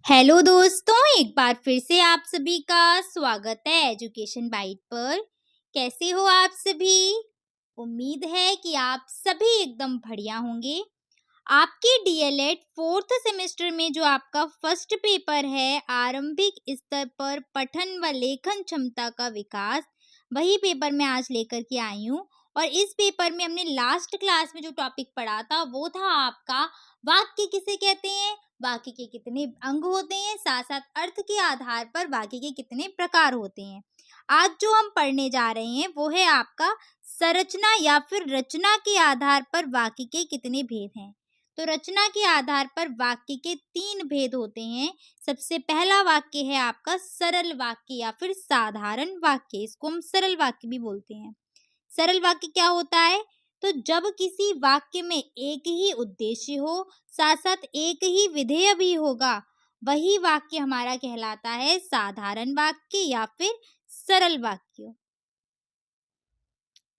Hello दोस्तों, एक बार फिर से आप सभी का स्वागत है एजुकेशन बाइट पर। कैसे हो आप सभी? उम्मीद है कि आप सभी एकदम बढ़िया होंगे। आपके डीएलएड 4th सेमेस्टर में जो आपका फर्स्ट पेपर है, आरंभिक स्तर पर पठन व लेखन क्षमता का विकास, वही पेपर मैं आज लेकर के आई हूँ। और इस पेपर में हमने लास्ट क्लास में जो टॉपिक पढ़ा था वो था आपका वाक्य किसे कहते हैं, वाक्य के कितने अंग होते हैं, साथ साथ अर्थ के आधार पर वाक्य के कितने प्रकार होते हैं। आज जो हम पढ़ने जा रहे हैं वो है आपका संरचना या फिर रचना के आधार पर वाक्य के कितने भेद हैं। तो रचना के आधार पर वाक्य के 3 भेद होते हैं। सबसे पहला वाक्य है आपका सरल वाक्य या फिर साधारण वाक्य, इसको हम सरल वाक्य भी बोलते हैं। सरल वाक्य क्या होता है? तो जब किसी वाक्य में एक ही उद्देश्य हो, साथ साथ एक ही विधेय भी होगा, वही वाक्य हमारा कहलाता है साधारण वाक्य या फिर सरल वाक्य।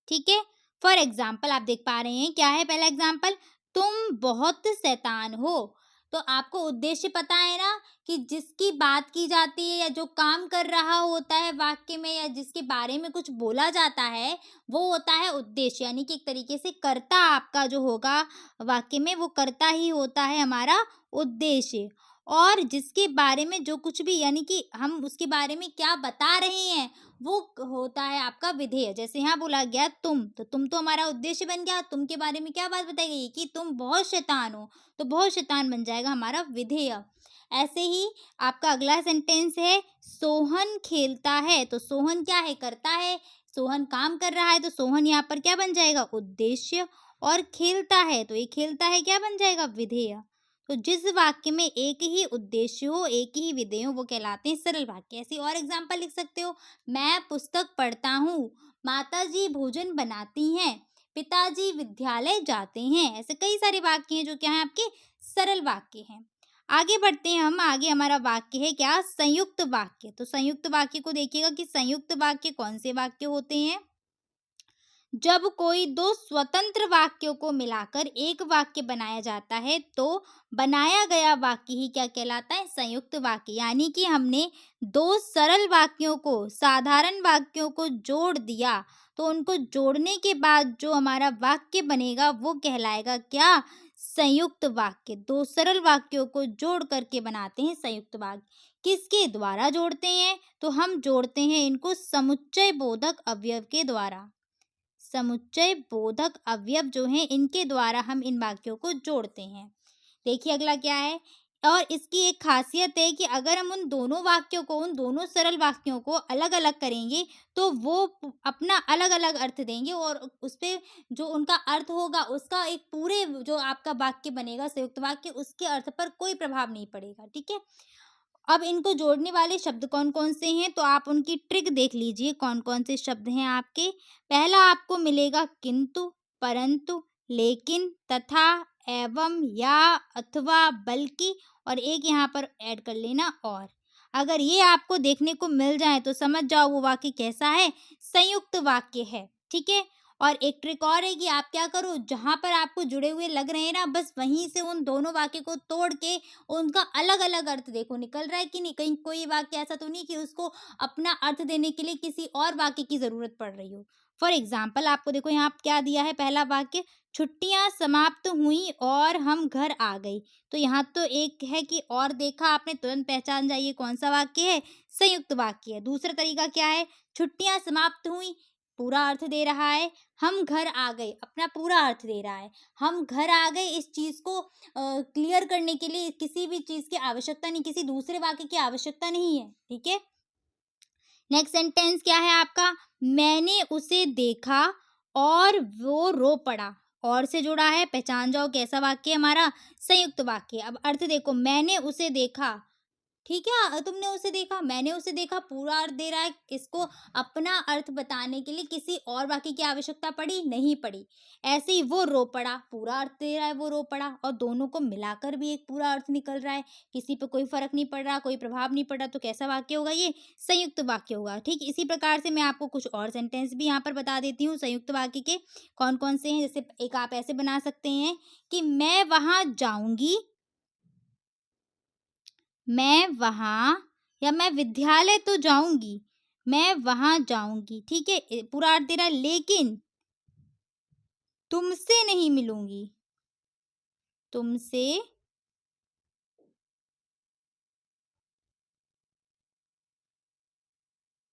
ठीक है। फॉर एग्जाम्पल आप देख पा रहे हैं, क्या है पहला एग्जाम्पल? तुम बहुत शैतान हो। तो आपको उद्देश्य पता है ना, कि जिसकी बात की जाती है या जो काम कर रहा होता है वाक्य में या जिसके बारे में कुछ बोला जाता है, वो होता है उद्देश्य। यानी कि एक तरीके से कर्ता आपका जो होगा वाक्य में, वो कर्ता ही होता है हमारा उद्देश्य। और जिसके बारे में जो कुछ भी, यानी कि हम उसके बारे में क्या बता रहे हैं, वो होता है आपका विधेय। जैसे यहाँ बोला गया तुम, तो तुम तो हमारा उद्देश्य बन गया। तुम के बारे में क्या बात बताई गई कि तुम बहुत शैतान हो, तो बहुत शैतान बन जाएगा हमारा विधेय। ऐसे ही आपका अगला सेंटेंस है सोहन खेलता है। तो सोहन क्या है? करता है। सोहन काम कर रहा है, तो सोहन यहाँ पर क्या बन जाएगा? उद्देश्य। और खेलता है, तो ये खेलता है क्या बन जाएगा? विधेय। तो जिस वाक्य में एक ही उद्देश्य हो, एक ही विधेय हो, वो कहलाते हैं सरल वाक्य। ऐसे और एग्जाम्पल लिख सकते हो, मैं पुस्तक पढ़ता हूँ, माताजी भोजन बनाती हैं, पिताजी विद्यालय जाते हैं। ऐसे कई सारे वाक्य हैं जो क्या है आपके सरल वाक्य हैं। आगे बढ़ते हैं हम। आगे हमारा वाक्य है क्या? संयुक्त वाक्य। तो संयुक्त वाक्य को देखिएगा कि संयुक्त वाक्य कौन से वाक्य होते हैं। जब कोई दो स्वतंत्र वाक्यों को मिलाकर एक वाक्य बनाया जाता है, तो बनाया गया वाक्य ही क्या कहलाता है? संयुक्त वाक्य। यानी कि हमने दो सरल वाक्यों को साधारण वाक्यों को जोड़ दिया, तो उनको जोड़ने के बाद जो हमारा वाक्य बनेगा वो कहलाएगा क्या? संयुक्त वाक्य। दो सरल वाक्यों को जोड़ करके बनाते हैं संयुक्त वाक्य। किसके द्वारा जोड़ते हैं? तो हम जोड़ते हैं इनको समुच्चय बोधक अवयव के द्वारा। समुच्चय बोधक अवयव जो हैं, इनके द्वारा हम इन वाक्यों को जोड़ते हैं। देखिए अगला क्या है। और इसकी एक खासियत है कि अगर हम उन दोनों वाक्यों को, उन दोनों सरल वाक्यों को अलग अलग करेंगे, तो वो अपना अलग अलग अर्थ देंगे और उस पे जो उनका अर्थ होगा उसका एक पूरे जो आपका वाक्य बनेगा संयुक्त वाक्य, उसके अर्थ पर कोई प्रभाव नहीं पड़ेगा। ठीक है। अब इनको जोड़ने वाले शब्द कौन-कौन से हैं, तो आप उनकी ट्रिक देख लीजिए कौन-कौन से शब्द हैं आपके। पहला आपको मिलेगा किंतु, परंतु, लेकिन, तथा, एवं, या, अथवा, बल्कि, और एक यहाँ पर ऐड कर लेना और। अगर ये आपको देखने को मिल जाए तो समझ जाओ वो वाक्य कैसा है? संयुक्त वाक्य है। ठीक है। और एक ट्रिक और है कि आप क्या करो, जहाँ पर आपको जुड़े हुए लग रहे हैं ना, बस वहीं से उन दोनों वाक्य को तोड़ के उनका अलग-अलग अर्थ देखो निकल रहा है कि नहीं। कहीं कोई वाक्य ऐसा तो नहीं कि उसको अपना अर्थ देने के लिए किसी और वाक्य की ज़रूरत पड़ रही हो। फॉर एग्ज़ाम्पल आपको देखो यहाँ क्या दिया है पहला वाक्य, छुट्टियाँ समाप्त हुईं और हम घर आ गई। तो यहाँ तो एक है कि और देखा आपने, तुरंत पहचान जाइए कौन-सा वाक्य है, संयुक्त वाक्य है। दूसरा तरीका क्या है, छुट्टियाँ समाप्त हुईं, पूरा अर्थ दे रहा है। हम घर आ गए, अपना पूरा अर्थ दे रहा है। हम घर आ गए, इस चीज़ को क्लियर करने के लिए किसी भी चीज़ की आवश्यकता नहीं, किसी दूसरे वाक्य की आवश्यकता नहीं है। ठीक है। नेक्स्ट सेंटेंस क्या है आपका? मैंने उसे देखा और वो रो पड़ा। और से जुड़ा है, पहचान जाओ कैसा वाक्य है हमारा? संयुक्त वाक्य। अब अर्थ देखो, मैंने उसे देखा, ठीक है। तुमने उसे देखा, मैंने उसे देखा, पूरा अर्थ दे रहा है। किसको? अपना अर्थ बताने के लिए किसी और वाक्य की आवश्यकता पड़ी? नहीं पड़ी। ऐसे ही वो रो पड़ा, पूरा अर्थ दे रहा है, वो रो पड़ा, और दोनों को मिलाकर भी एक पूरा अर्थ निकल रहा है। किसी पे कोई फर्क नहीं पड़ रहा, कोई प्रभाव नहीं पड़ रहा, तो कैसा वाक्य होगा ये? संयुक्त वाक्य होगा। ठीक इसी प्रकार से मैं आपको कुछ और सेंटेंस भी यहाँ पर बता देती हूँ संयुक्त वाक्य के कौन कौन से हैं। जैसे एक आप ऐसे बना सकते हैं कि मैं वहां जाऊंगी, मैं वहाँ या मैं विद्यालय तो जाऊँगी, मैं वहाँ जाऊँगी, ठीक है? पूरा अर्थ दे रहा है लेकिन तुमसे नहीं मिलूँगी, तुमसे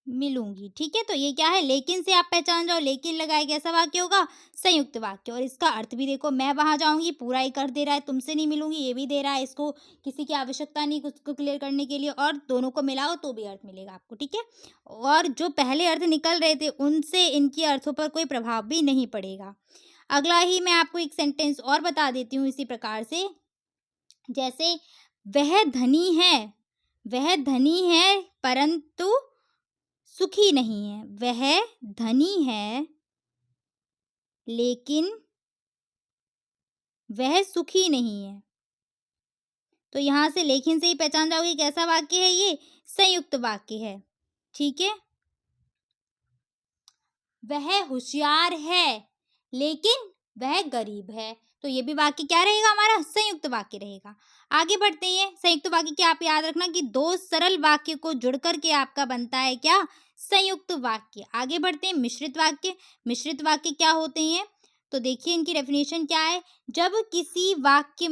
मिलूँगी, ठीक है? तो ये क्या है लेकिन से आप पहचान जाओ, लेकिन लगाए कैसा वाक्य होगा? संयुक्त वाक्य। और इसका अर्थ भी देखो मैं वहाँ जाऊँगी पूरा एक अर्थ दे रहा है, तुमसे नहीं मिलूँगी ये भी दे रहा है, इसको किसी की आवश्यकता नहीं कुछ को क्लियर करने के लिए और दोनों को मिलाओ तो भी अर्थ मिलेगा आपको, ठीक है? और जो पहले अर्थ निकल रहे थे उनसे इनके अर्थों पर कोई प्रभाव भी नहीं पड़ेगा। अगला ही मैं आपको एक सेंटेंस और बता देती हूँ इसी प्रकार से, जैसे वह धनी है, वह धनी है परंतु सुखी नहीं है। वह धनी है लेकिन वह सुखी नहीं है। तो यहाँ से लेकिन से ही पहचान जाओगे कैसा वाक्य है ये? संयुक्त वाक्य है। ठीक है? वह होशियार है लेकिन वह गरीब है। तो ये भी वाक्य क्या रहेगा हमारा? संयुक्त वाक्य रहेगा। आगे बढ़ते हैं। संयुक्त वाक्य क्या आप याद रखना कि दो सरल वाक्य को जुड़ कर के आपका बनता है क्या? संयुक्त वाक्य। आगे बढ़ते हैं मिश्रित वाक्य। मिश्रित वाक्य क्या होते हैं? तो देखिए इनकी डेफिनेशन क्या है? जब किसी वाक्य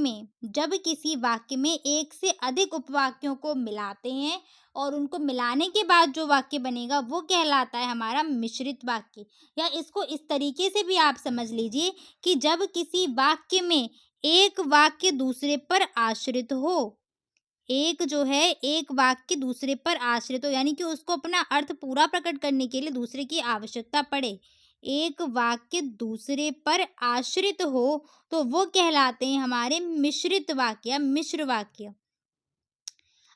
में एक से अधिक उपवाक्यों को मिलाते हैं और उनको मिलाने के बाद जो वाक्य बनेगा वो कहलाता है हमारा मिश्रित वाक्य। या इसको इस तरीके से भी आप समझ लीजिए कि जब किसी वाक्य में एक वाक्य दूसरे पर आश्रित हो, एक जो है एक वाक्य दूसरे पर आश्रित हो यानी कि उसको अपना अर्थ पूरा प्रकट करने के लिए दूसरे की आवश्यकता पड़े, एक वाक्य दूसरे पर आश्रित हो तो वो कहलाते हैं हमारे मिश्रित वाक्य या मिश्र वाक्य।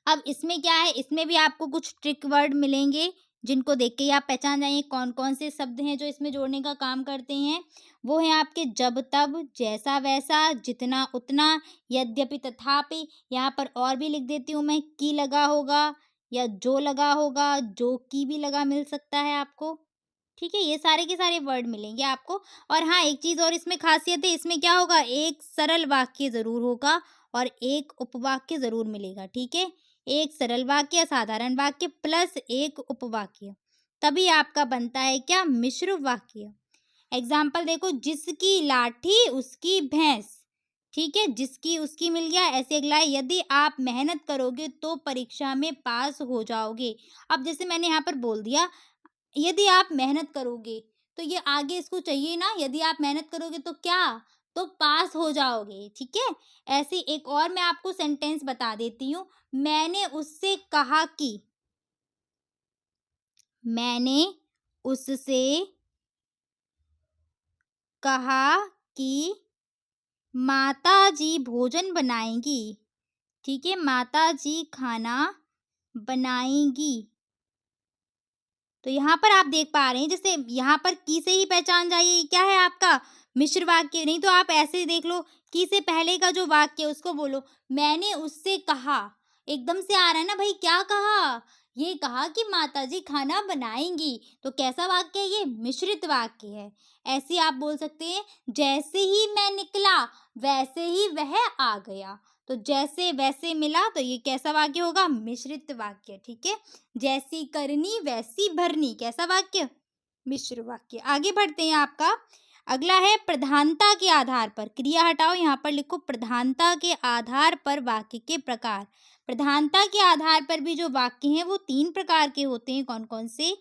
अब इसमें क्या है, इसमें भी आपको कुछ ट्रिक वर्ड मिलेंगे, जिनको देख के ही आप पहचान जाएँगे कौन-कौन से शब्द हैं जो इसमें जोड़ने का काम करते हैं। वो हैं आपके जब तब, जैसा वैसा, जितना उतना, यद्यपि तथापि। यहाँ पर और भी लिख देती हूँ मैं, कि लगा होगा या जो लगा होगा, जो कि भी लगा मिल सकता है आपको। ठीक है? ये सारे के सारे वर्ड मिलेंगे आपको। और हाँ, एक चीज़ और इसमें ख़ासियत है, इसमें क्या होगा, एक सरल वाक्य ज़रूर होगा और एक उपवाक्य ज़रूर मिलेगा, ठीक है? एक सरल वाक्य, साधारण वाक्य प्लस एक उपवाक्य, तभी आपका बनता है क्या? मिश्र वाक्य। एग्ज़ाम्पल देखो, जिसकी लाठी उसकी भैंस, ठीक है? जिसकी उसकी मिल गया। ऐसे अगला है, यदि आप मेहनत करोगे तो परीक्षा में पास हो जाओगे। अब जैसे मैंने यहाँ पर बोल दिया यदि आप मेहनत करोगे, तो ये आगे इसको चाहिए ना, यदि आप मेहनत करोगे तो क्या? तो पास हो जाओगे, ठीक है? ऐसे एक और मैं आपको सेंटेंस बता देती हूँ, मैंने उससे कहा कि, मैंने उससे कहा कि माताजी भोजन बनाएँगी, ठीक है? माताजी खाना बनाएँगी। तो यहाँ पर आप देख पा रहे हैं जैसे यहाँ पर की से ही पहचान जाइए ये क्या है आपका मिश्र वाक्य। नहीं तो आप ऐसे ही देख लो, की से पहले का जो वाक्य है उसको बोलो, मैंने उससे कहा, एकदम से आ रहा है ना भाई, क्या कहा? ये कहा कि माताजी खाना बनाएंगी। तो कैसा वाक्य है ये? मिश्रित वाक्य है। ऐसे आप बोल सकते हैं, जैसे ही मैं निकला वैसे ही वह आ गया। तो जैसे वैसे मिला तो ये कैसा वाक्य होगा? मिश्रित वाक्य, ठीक है? जैसी करनी वैसी भरनी, कैसा वाक्य? मिश्र वाक्य। आगे बढ़ते हैं आपका अगला है प्रधानता के आधार पर। क्रिया हटाओ, यहाँ पर लिखो प्रधानता के आधार पर वाक्य के प्रकार। प्रधानता के आधार पर भी जो वाक्य हैं वो 3 प्रकार के होते हैं। कौन-कौन से?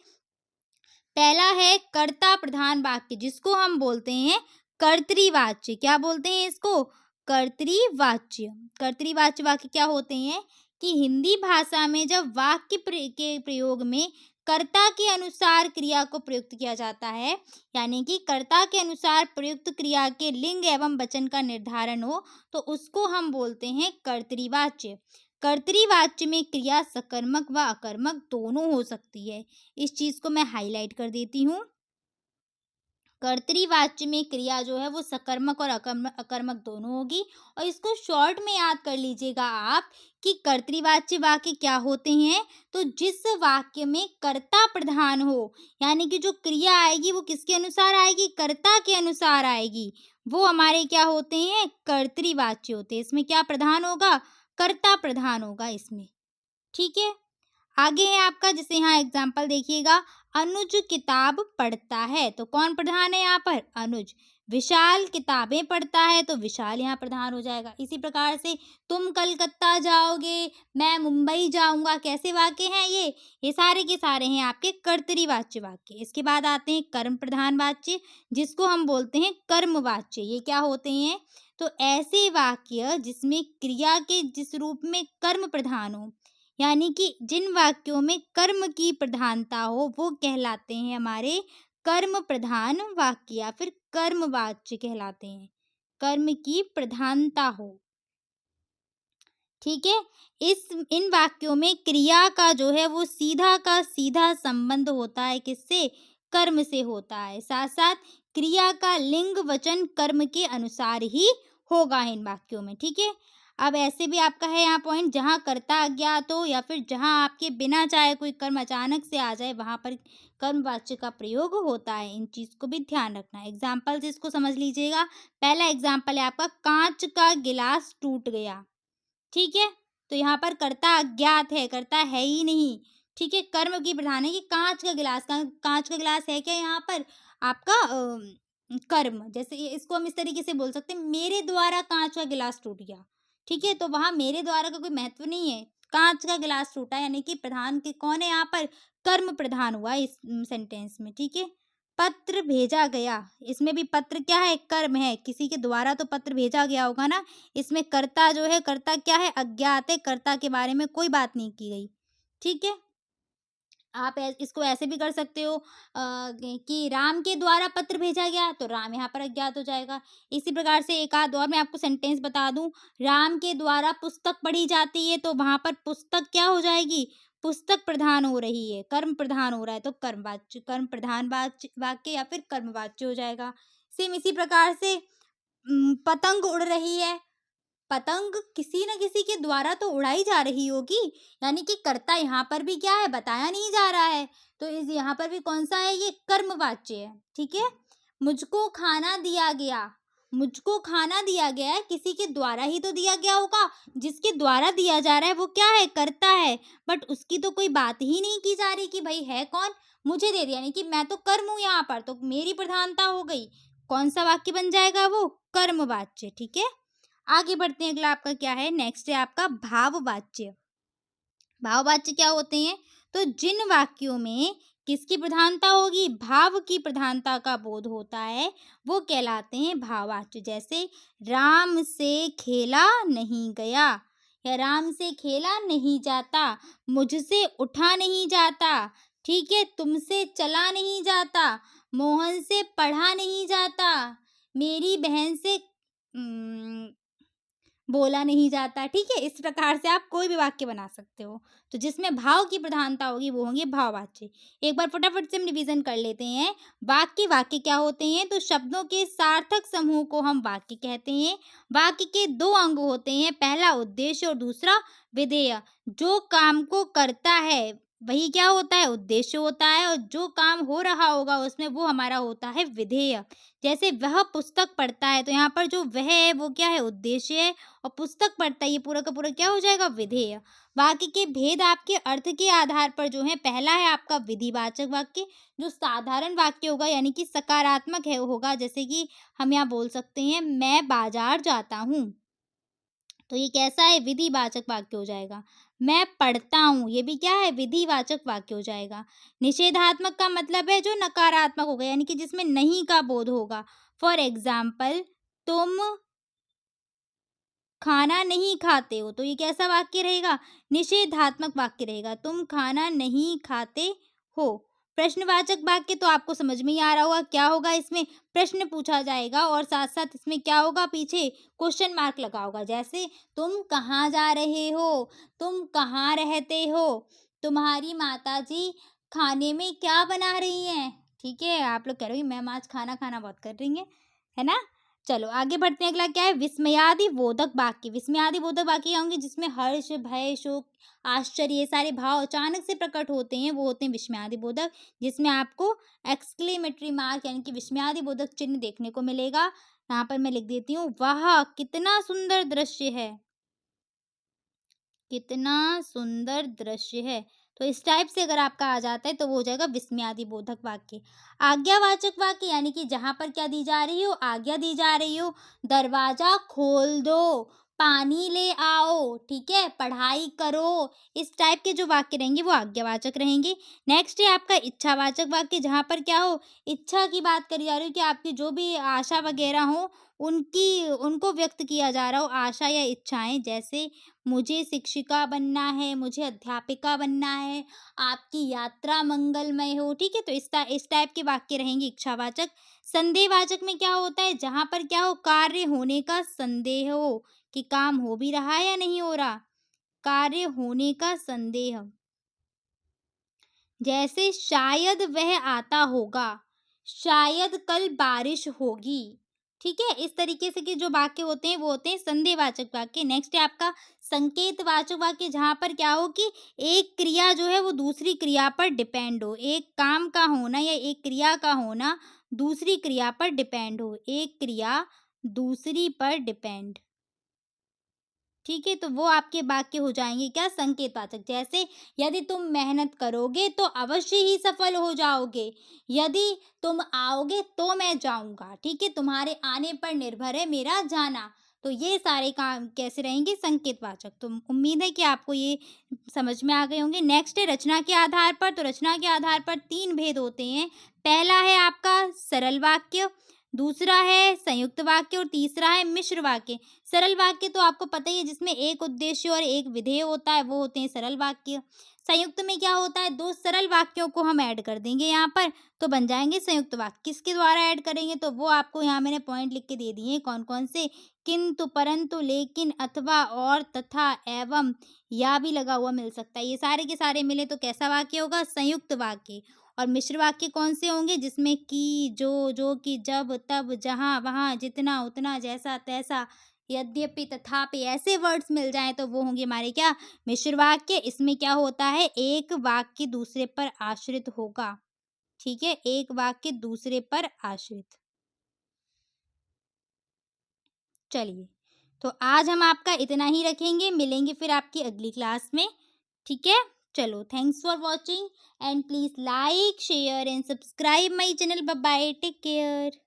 पहला है कर्ता प्रधान वाक्य, जिसको हम बोलते हैं कर्तृवाच्य। क्या बोलते हैं इसको? कर्तृवाच्य। कर्तृवाच्य वाक्य क्या होते हैं कि हिंदी भाषा में जब वाक्य के प्रयोग में कर्ता के अनुसार क्रिया को प्रयुक्त किया जाता है, यानी कि कर्ता के अनुसार प्रयुक्त क्रिया के लिंग एवं वचन का निर्धारण हो, तो उसको हम बोलते हैं कर्तृवाच्य। कर्तृवाच्य में क्रिया सकर्मक व अकर्मक दोनों हो सकती है। इस चीज़ को मैं हाईलाइट कर देती हूँ। कर्तृवाच्य में क्रिया जो है वो सकर्मक और अकर्मक दोनों होगी। और इसको शॉर्ट में याद कर लीजिएगा आप कि कर्तृवाच्य वाक्य क्या होते हैं। तो जिस वाक्य में कर्ता प्रधान हो, यानी कि जो क्रिया आएगी वो किसके अनुसार आएगी? कर्ता के अनुसार आएगी, वो हमारे क्या होते हैं? कर्तृवाच्य होते हैं। इसमें क्या प्रधान होगा? कर्ता प्रधान होगा इसमें। ठीक है। आगे है आपका, जैसे यहाँ एग्जाम्पल देखिएगा, अनुज किताब पढ़ता है, तो कौन प्रधान है यहाँ पर? अनुज। विशाल किताबें पढ़ता है, तो विशाल यहाँ प्रधान हो जाएगा। इसी प्रकार से तुम कलकत्ता जाओगे, मैं मुंबई जाऊंगा, कैसे वाक्य हैं ये सारे के सारे हैं आपके कर्तरीवाच्य वाक्य। इसके बाद आते हैं कर्म प्रधान वाच्य, जिसको हम बोलते हैं कर्मवाच्य। ये क्या होते हैं? तो ऐसे वाक्य जिसमें क्रिया के जिस रूप में कर्म प्रधान हो, यानी कि जिन वाक्यों में कर्म की प्रधानता हो, वो कहलाते हैं हमारे कर्म प्रधान वाक्य या फिर कर्मवाच्य कहलाते हैं। कर्म की प्रधानता हो, ठीक है। इस इन वाक्यों में क्रिया का जो है वो सीधा का सीधा संबंध होता है, किससे? कर्म से होता है। साथ साथ क्रिया का लिंग वचन कर्म के अनुसार ही होगा इन वाक्यों में, ठीक है। अब ऐसे भी आपका है यहाँ पॉइंट, जहाँ कर्ता अज्ञात हो या फिर जहाँ आपके बिना चाहे कोई कर्म अचानक से आ जाए, वहां पर कर्मवाच्य का प्रयोग होता है। इन चीज को भी ध्यान रखना है। एग्जाम्पल से इसको समझ लीजिएगा। पहला एग्जाम्पल है आपका, कांच का गिलास टूट गया, ठीक है। तो यहाँ पर कर्ता अज्ञात है, कर्ता है ही नहीं, ठीक है। कर्म की प्रधान है कि कांच का गिलास, कांच का गिलास है क्या यहाँ पर आपका कर्म। जैसे इसको हम इस तरीके से बोल सकते हैं, मेरे द्वारा कांच का गिलास टूट गया, ठीक है। तो वहां मेरे द्वारा का कोई महत्व नहीं है, कांच का गिलास टूटा, यानी कि प्रधान के कौन है यहाँ पर? कर्म प्रधान हुआ इस सेंटेंस में, ठीक है। पत्र भेजा गया, इसमें भी पत्र क्या है? कर्म है, किसी के द्वारा तो पत्र भेजा गया होगा ना। इसमें कर्ता जो है, कर्ता क्या है? अज्ञात है, कर्ता के बारे में कोई बात नहीं की गई, ठीक है। आप इसको ऐसे भी कर सकते हो कि राम के द्वारा पत्र भेजा गया, तो राम यहाँ पर अज्ञात हो जाएगा। इसी प्रकार से एक आध और मैं आपको सेंटेंस बता दूं, राम के द्वारा पुस्तक पढ़ी जाती है, तो वहां पर पुस्तक क्या हो जाएगी? पुस्तक प्रधान हो रही है, कर्म प्रधान हो रहा है, तो कर्मवाच्य, कर्म प्रधान वाक्य या फिर कर्मवाच्य हो जाएगा। सेम इसी प्रकार से पतंग उड़ रही है, पतंग किसी न किसी के द्वारा तो उड़ाई जा रही होगी, यानी कि कर्ता यहाँ पर भी क्या है? बताया नहीं जा रहा है। तो इस यहाँ पर भी कौन सा है? ये कर्मवाच्य है, ठीक है। मुझको खाना दिया गया, मुझको खाना दिया गया है, किसी के द्वारा ही तो दिया गया होगा। जिसके द्वारा दिया जा रहा है वो क्या है? कर्ता है। बट उसकी तो कोई बात ही नहीं की जा रही कि भाई है कौन, मुझे दे दिया, यानी कि मैं तो कर्म हूं यहाँ पर, तो मेरी प्रधानता हो गई। कौन सा वाक्य बन जाएगा? वो कर्मवाच्य, ठीक है। आगे बढ़ते हैं, अगला आपका क्या है? नेक्स्ट है आपका भाववाच्य। भाववाच्य क्या होते हैं? तो जिन वाक्यों में किसकी प्रधानता होगी? भाव की प्रधानता का बोध होता है, वो कहलाते हैं भाववाच्य। जैसे राम से खेला नहीं गया, या राम से खेला नहीं जाता, मुझसे उठा नहीं जाता, ठीक है, तुमसे चला नहीं जाता, मोहन से पढ़ा नहीं जाता, मेरी बहन से बोला नहीं जाता, ठीक है। इस प्रकार से आप कोई भी वाक्य बना सकते हो। तो जिसमें भाव की प्रधानता होगी वो होंगे भाववाच्य। एक बार फटाफट से हम रिवीजन कर लेते हैं। वाक्य वाक्य क्या होते हैं? तो शब्दों के सार्थक समूह को हम वाक्य कहते हैं। वाक्य के दो अंग होते हैं, पहला उद्देश्य और दूसरा विधेय। जो काम को करता है वही क्या होता है? उद्देश्य होता है, और जो काम हो रहा होगा उसमें वो हमारा होता है विधेय। जैसे वह पुस्तक पढ़ता है, तो यहाँ पर जो वह है वो क्या है? उद्देश्य है, और पुस्तक पढ़ता है ये पूरा का पूरा क्या हो जाएगा? विधेय। वाक्य के भेद आपके अर्थ के आधार पर जो है, पहला है आपका विधिवाचक वाक्य, जो साधारण वाक्य होगा, यानी कि सकारात्मक है होगा। जैसे कि हम यहाँ बोल सकते हैं, मैं बाजार जाता हूँ, तो ये कैसा है? विधिवाचक वाक्य हो जाएगा। मैं पढ़ता हूँ, ये भी क्या है? विधिवाचक वाक्य हो जाएगा। निषेधात्मक का मतलब है जो नकारात्मक होगा, यानी कि जिसमें नहीं का बोध होगा। फॉर एग्जाम्पल, तुम खाना नहीं खाते हो, तो ये कैसा वाक्य रहेगा? निषेधात्मक वाक्य रहेगा। तुम खाना नहीं खाते हो। प्रश्नवाचक वाक्य तो आपको समझ में ही आ रहा होगा, क्या होगा इसमें? प्रश्न पूछा जाएगा, और साथ साथ इसमें क्या होगा? पीछे क्वेश्चन मार्क लगा होगा। जैसे तुम कहाँ जा रहे हो, तुम कहाँ रहते हो, तुम्हारी माताजी खाने में क्या बना रही हैं, ठीक है। आप लोग कह रहे हो मैम आज खाना खाना बहुत कर रही हैं, है ना। चलो आगे बढ़ते हैं। अगला क्या है? विस्मयादि बोधक वाक्य। विस्मयादि बोधक वाक्य क्या होंगे? जिसमें हर्ष, भय, शोक, आश्चर्य, ये सारे भाव अचानक से प्रकट होते हैं, वो होते हैं विस्मयादि बोधक। जिसमें आपको एक्सक्लेमेटरी मार्क यानी कि विस्मयादि बोधक चिन्ह देखने को मिलेगा। यहाँ पर मैं लिख देती हूँ, वाह कितना सुंदर दृश्य है, कितना सुंदर दृश्य है। तो इस टाइप से अगर आपका आ जाता है तो वो हो जाएगा विस्मयादिबोधक वाक्य। आज्ञावाचक वाक्य यानी कि जहाँ पर क्या दी जा रही हो, आज्ञा दी जा रही हो, दरवाजा खोल दो, पानी ले आओ, ठीक है, पढ़ाई करो, इस टाइप के जो वाक्य रहेंगे वो आज्ञावाचक रहेंगे। नेक्स्ट है आपका इच्छावाचक वाक्य, जहाँ पर क्या हो, इच्छा की बात करी जा रही हो कि आपकी जो भी आशा वगैरह हो उनकी उनको व्यक्त किया जा रहा हो, आशा या इच्छाएं, जैसे मुझे शिक्षिका बनना है, मुझे अध्यापिका बनना है, आपकी यात्रा मंगलमय हो, ठीक है? तो इस टाइप के वाक्य रहेंगे इच्छावाचक। संदेहवाचक में क्या होता है? जहाँ पर क्या हो, कार्य होने का संदेह हो कि काम हो भी रहा है या नहीं हो रहा, कार्य होने का संदेह। जैसे शायद वह आता होगा, शायद कल बारिश होगी, ठीक है? इस तरीके से के जो वाक्य होते हैं वो होते हैं संदेहवाचक वाक्य। नेक्स्ट है आपका संकेतवाचक वाक्य, जहाँ पर क्या हो कि एक क्रिया जो है वो दूसरी क्रिया पर डिपेंड हो, एक काम का होना या एक क्रिया का होना दूसरी क्रिया पर डिपेंड हो, एक क्रिया दूसरी पर डिपेंड, ठीक है? तो वो आपके वाक्य हो जाएँगे क्या, संकेतवाचक। जैसे यदि तुम मेहनत करोगे तो अवश्य ही सफल हो जाओगे, यदि तुम आओगे तो मैं जाऊँगा, ठीक है? तुम्हारे आने पर निर्भर है मेरा जाना। तो ये सारे काम कैसे रहेंगे, संकेतवाचक। तो उम्मीद है कि आपको ये समझ में आ गए होंगे। नेक्स्ट है रचना के आधार पर, तो रचना के आधार पर 3 भेद होते हैं। पहला है आपका सरल वाक्य, दूसरा है संयुक्त वाक्य और तीसरा है मिश्र वाक्य। सरल वाक्य तो आपको पता ही है, जिसमें एक उद्देश्य और एक विधेय होता है, वो होते हैं सरल वाक्य। संयुक्त में क्या होता है, 2 सरल वाक्यों को हम ऐड कर देंगे यहाँ पर, तो बन जाएँगे संयुक्त वाक्य। किसके द्वारा ऐड करेंगे, तो वो आपको यहाँ मैंने पॉइंट लिख के दे दिए हैं कौन-कौन से, किंतु, परंतु, लेकिन, अथवा, और, तथा, एवं, या भी लगा हुआ मिल सकता है। ये सारे के सारे मिले तो कैसा वाक्य होगा, संयुक्त वाक्य। और मिश्र वाक्य कौन से होंगे, जिसमें कि, जो कि, जब, तब, जहाँ, वहाँ, जितना, उतना, जैसा, तैसा, यद्यपि, तथापि, ऐसे वर्ड्स मिल जाएँ तो वो होंगे हमारे क्या, मिश्र वाक्य। इसमें क्या होता है, एक वाक्य दूसरे पर आश्रित होगा, ठीक है? एक वाक्य दूसरे पर आश्रित। चलिए, तो आज हम आपका इतना ही रखेंगे, मिलेंगे फिर आपकी अगली क्लास में, ठीक है? चलो, thanks for watching and please like, share and subscribe my channel. Bye bye, take care.